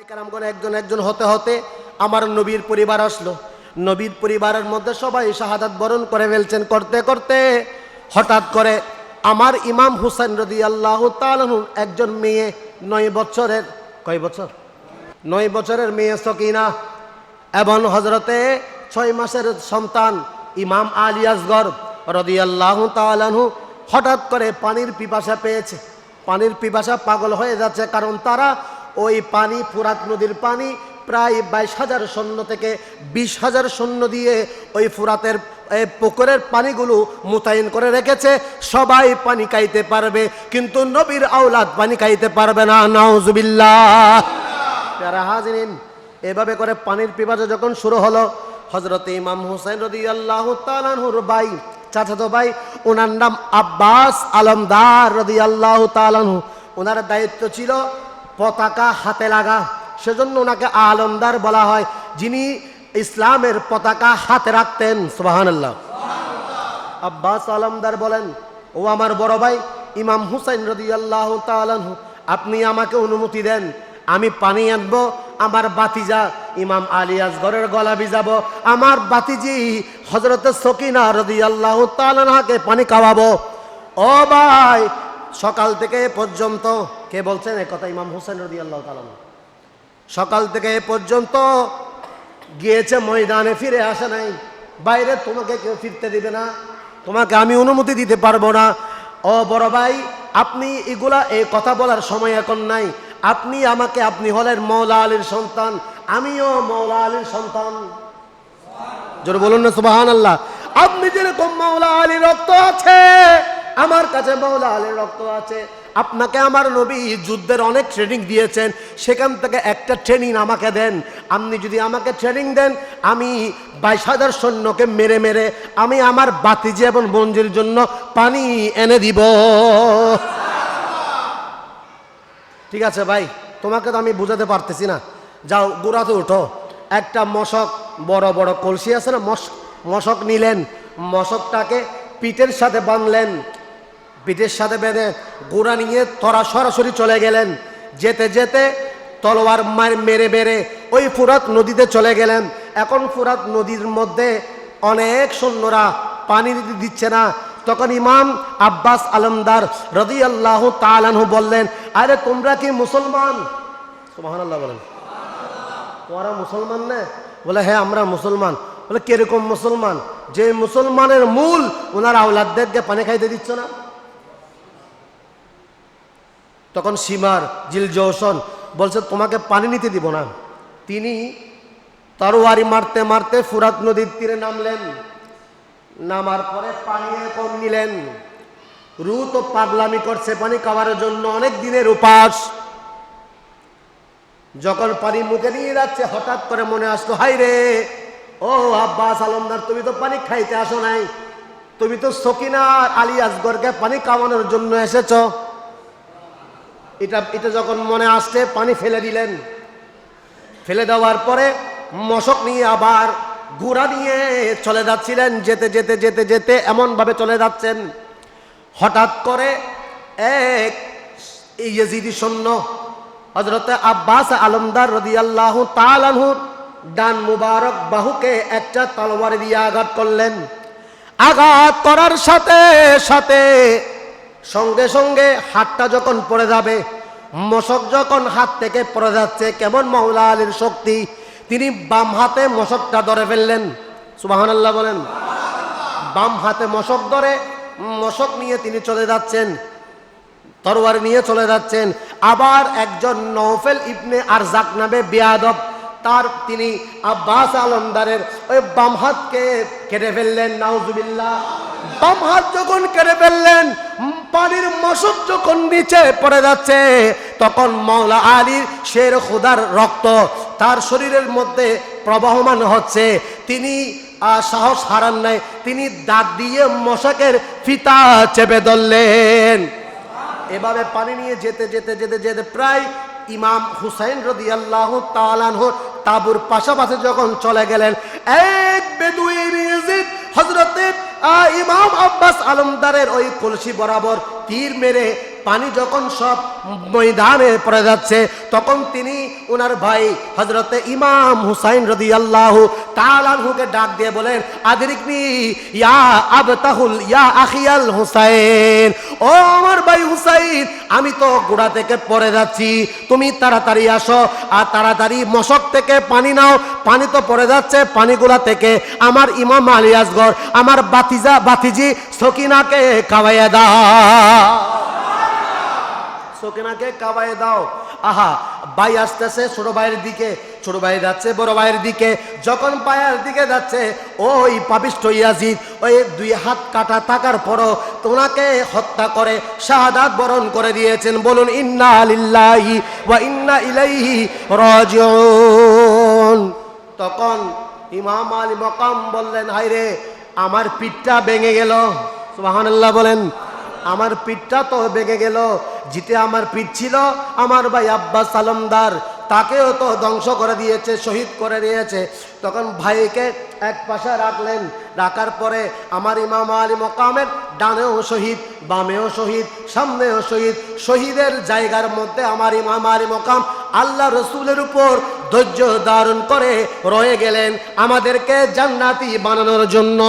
সাহাবায়ে কেরামগণ একজন একজন হতে হতে আমার নবীর পরিবার আসলো। নবীর পরিবারের মধ্যে সবাই শাহাদাত বরণ করে ফেলছেন। করতে করতে হঠাৎ করে আমার ইমাম হুসাইন রাদিয়াল্লাহু তাআলা আনহু একজন মেয়ে 9 বছরের, কয় বছর? 9 বছরের মেয়ে সকিনা এবং হযরতে 6 মাসের সন্তান ইমাম আলী আসগর রাদিয়াল্লাহু তাআলা আনহু হঠাৎ করে পানির পিপাসা পেয়েছে। পানির পিপাসা পাগল হয়ে যাচ্ছে, কারণ তারা ওই পানি, ফুরাত নদীর পানি প্রায় 22,000 সৈন্য থেকে 20,000 সৈন্য দিয়ে ওই ফুরাতের পুকুরের পানিগুলো মোতায়েন করে রেখেছে। সবাই পানি খাইতে পারবে, কিন্তু নবীর আওলাদ পানি খাইতে পারবে না। নাউজুবিল্লাহ। প্যারা হাজিরিন, এভাবে করে পানির পিপাসা যখন শুরু হলো, হযরত ইমাম হুসাইন রাদিয়াল্লাহু তাআলা আনহুর ভাই, চাচাতো ভাই, ওনার নাম আব্বাস আলমদার রাদিয়াল্লাহু তাআলা আনহু, ওনার দায়িত্ব ছিল পতাকা হাতে লাগা, সেজন্য ওনাকে আলমদার বলা হয়, যিনি ইসলামের পতাকা হাতে রাখতেন। সুবহানাল্লাহ। আব্বাস আলমদার বলেন, ও আমার বড় ভাই ইমাম হুসাইন রাদিয়াল্লাহু তাআলা আনহু, আপনি আমাকে অনুমতি দেন, আমি পানি আনবো, আমার বাতিজা ইমাম আলী আসগরের গলা ভিজাবো, আমার বাতিজি হযরত সকিনা রাদিয়াল্লাহু তাআলা আনহাকে পানি খাওয়াবো। ও ভাই, সকাল থেকে পর্যন্ত, কে বলছেন এই কথা? ইমাম হুসাইন রাদিয়াল্লাহু তাআলা আনহু। সকাল থেকে পর্যন্ত গিয়েছে ময়দানে, ফিরে আসে নাই। বাইরে তোমাকে কেউ ফিরতে দিবে না, তোমাকে আমি অনুমতি দিতে পারবো না। ও বড় ভাই, আপনি এগুলা এই কথা বলার সময় এখন নাই। আপনি আমাকে, আপনি হলেন মওলা আলীর সন্তান, আমিও মওলা আলীর সন্তান। জোরে বলুন না সুবহানাল্লাহ। আপনি যেরকম মওলা আলীর রক্ত আছে, আমার কাছে মওলা আলীর রক্ত আছে। আপনাকে আমার নবী যুদ্ধের অনেক ট্রেনিং দিয়েছেন, সেখান থেকে একটা ট্রেনিং আমাকে দেন। আপনি যদি আমাকে ট্রেনিং দেন, আমি 22,000 সৈন্যকে মেরে মেরে আমি আমার বাতিজি এবং বঞ্জির জন্য পানি এনে দিব। ঠিক আছে ভাই, তোমাকে তো আমি বুঝাতে পারতেছি না, যাও গোড়াতে উঠো। একটা মশক, বড় বড় কলসি আছে না, মশক নিলেন, মশকটাকে পিঠের সাথে বাঁধলেন, পিঠের সাথে বেঁধে গোড়া নিয়ে তোরা সরাসরি চলে গেলেন। যেতে যেতে তলোয়ার মেরে মেরে ওই ফুরাত নদীতে চলে গেলেন। এখন ফুরাত নদীর মধ্যে অনেক সৈন্যরা পানি দিচ্ছে না। তখন ইমাম আব্বাস আলমদার রাদিয়াল্লাহু তাআলা আনহু বললেন, আরে তোমরা কি মুসলমান? সুবহানাল্লাহ বলেন। তোমরা মুসলমান না? বলে হ্যাঁ আমরা মুসলমান। বলে কিরকম মুসলমান? যে মুসলমানের মূল ওনার আওলাদদেরকে পানি খাইতে দিচ্ছ না। তখন সীমার জিলজৌশন বলছে তোমাকে পানি নিতে দিব না। তিনি তরবারি মারতে মারতে ফুরাত নদীর তীরে নামলেন। নামার পরে পানি কম নিলেন। রু তো পাগলামি করছে পানি খাওয়ার জন্য, অনেক দিনের উপাস। যখন পানি মুখে নিয়ে যাচ্ছে, হঠাৎ করে মনে আসলো, হাই রে, ও আব্বাস আলমদার, তুমি তো পানি খাইতে আসো নাই, তুমি তো সকিনা আলী আসগরকে পানি খাওয়ানোর জন্য এসেছো। এটা যখন মনে আসছে, পানি ফেলে দিলেন। ফেলে দেওয়ার পরে মশক নিয়ে আবার ঘোড়া নিয়ে চলে যাচ্ছিলেন। যেতে যেতে যেতে যেতে এমনভাবে চলে যাচ্ছেন, হঠাৎ করে এক ইয়েজিদি সৈন্য হযরত আব্বাস আলমদার রাদিয়াল্লাহু তাআলা আনহুর ডান মুবারক বাহুকে একটা তলোয়ার দিয়ে আঘাত করলেন। আঘাত করার সাথে সাথে সঙ্গে সঙ্গে হাতটা যখন পড়ে যাবে, মশক যখন হাত থেকে পড়ে যাচ্ছে, কেমন মওলা আলীর শক্তি, তিনি বাম হাতে মশকটা ধরে ফেললেন। সুবহানাল্লাহ বলেন। বাম হাতে মশক ধরে, মশক নিয়ে তিনি চলে যাচ্ছেন, তরবারি নিয়ে চলে যাচ্ছেন। আবার একজন নওফেল ইবনে আরজাক নামে বেয়াদব, তিনি আব্বাস আলমদারের ওই বাম হাতকে কেটে ফেললেন। নাউজুবিল্লাহ। বাম হাত যখন কেটে ফেললেন, পানির মশক যখন নিচে পড়ে যাচ্ছে, তখন মওলা আলীর শের খুদার রক্ত তার শরীরের মধ্যে প্রবাহমান হচ্ছে। তিনি সাহস হারান নাই, তিনি দাঁত দিয়ে মশকের ফিতা চেপে ধরলেন। এভাবে পানি নিয়ে যেতে যেতে যেতে যেতে প্রায় ইমাম হুসাইন রাদিয়াল্লাহু তাআলা আনহুর তাবুর পাশাপাশি যখন চলে গেলেন, এক বেদুইন ইয়াজিদ হযরত ইমাম আব্বাস আলমদারের ওই কলসি বরাবর তীর মেরে পানি যখন সব ময়দানে পড়ে যাচ্ছে, তখন তিনি ওনার ভাই হযরতে ইমাম হুসাইন রাদিয়াল্লাহু তাআলা আনহুকে ডাক দিয়ে বলেন, আদরিকনি ইয়া আবতাহুল ইয়া আখিয়াল হুসাইন, ও আমার ভাই হুসাইন, আমি তো গোড়া থেকে পড়ে যাচ্ছি, তুমি তাড়াতাড়ি আসো আর তাড়াতাড়ি মশক থেকে পানি নাও, পানি তো পড়ে যাচ্ছে, পানিগুলা থেকে আমার ইমাম আলী আসগর, আমার বাতিজি সকিনাকে খাওয়াইয়া দাও, সকিনাকে খাওয়াইয়া দাও। আহা, ভাই আসতেছে ছোট ভাইয়ের দিকে, ছোট ভাই যাচ্ছে বড় ভাইয়ের দিকে, যখন ভাইয়ের দিকে যাচ্ছে ওই পাপিষ্ঠ ইয়াজিদ ওই 2 হাত কাটা থাকার পরও তোনাকে হত্যা করে শাহাদাত বরণ করে দিয়েছেন। বলুন ইন্না লিল্লাহি ওয়া ইন্না ইলাইহি রাজিউন। তখন ইমাম আলী মাকাম বললেন, হায়রে আমার পিঠটা ভেঙে গেল। সুবহানাল্লাহ বলেন, আমার পিঠটা তো ভেঙে গেল, যেটা আমার পিঠ ছিল আমার ভাই আব্বাস সালামদার, তাকেও তো ধ্বংস করে দিয়েছে, শহীদ করে দিয়েছে। তখন ভাইকে এক পাশে রাখলেন, রাখার পরে আমার ইমাম আলী মকামের ডানেও শহীদ, বামেও শহীদ, সামনেও শহীদ, শহীদের জায়গার মধ্যে আমার ইমাম আলী মকাম আল্লাহ রসুলের উপর ধৈর্য ধারণ করে রয়ে গেলেন আমাদেরকে জান্নাতি বানানোর জন্য।